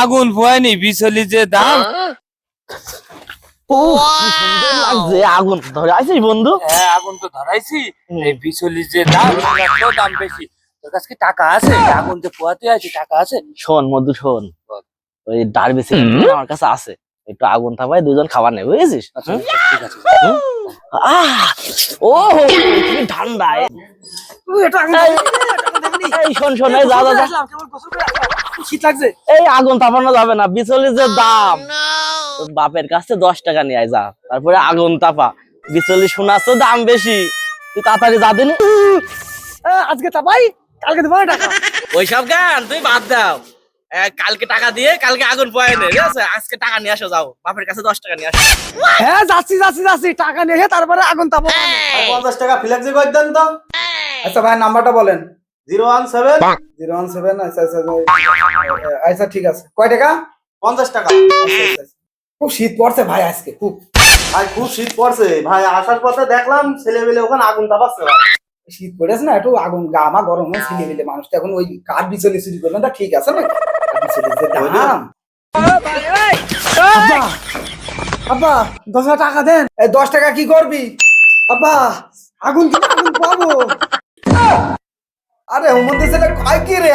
আগুন পোয়ায়নি বিচলি যে দাম। ও কি সুন্দর লাগছে, আগুন ধরে আছিস বন্ধু? হ্যাঁ আগুন তো ধরাইছি। এই বিচলি যে দাম তো দাম বেশি। তোর কাছে কি টাকা আছে? আগুন যে পোয়াতে আছে টাকা আছে? শোন মধু শোন, ওই ডার্বি আমার কাছে আছে, একটু আগুন থাপাই দুজন খাবার নেই, বুঝেছিস? আচ্ছা ঠিক আছে। আহ ও কি ঠান্ডা এই শোন শোন, এই যা যা যা। শীত লাগছে। এই আগুন তাপানো যাবে না, বিচলির যে দাম। তোর বাপের কাছে 10 টাকা নিয়ে আয় যা, তারপরে আগুন তাপা। বিচলি শোনাস তো দাম বেশি, তুই তাড়াতাড়ি যা দিনি। আজকে তাপাই, কালকে দেবো টাকা। ওইসব গান তুই বাদ দাও, কালকে টাকা দিয়ে কালকে আগুন পোয়াই নে, ঠিক আছে? আজকে টাকা নিয়ে আসো, যাও বাপের কাছে 10 টাকা নিয়ে আসো। হ্যাঁ যাচ্ছি টাকা নিয়ে তারপরে আগুন তাপো। 50 টাকা ফ্লেক্সি করে দেন তো। আচ্ছা ভাই নাম্বারটা বলেন। 017 017। আচ্ছা আচ্ছা আচ্ছা ঠিক আছে। কয় টাকা? 50 টাকা। খুব শীত পড়ছে ভাই আজকে খুব। ভাই খুব শীত পড়ছে ভাই, আসার পথে দেখলাম ছেলেবেলে ওখানে আগুন তাপাচ্ছে ভাই। শীত পড়েছে না, একটু আগুন গামা গরম হয়ে ছিলে মিলে মানুষ তো এখন ওই কাঠ বিচলি চুরি করবেন, তা ঠিক আছে না? কাঠ বিচলি যে দাম। আব্বা আব্বা 10 টাকা দেন। এই 10 টাকা কি করবি আব্বা? আগুন পাবো। আরে হুমন্দি ছেলে কয় কি রে?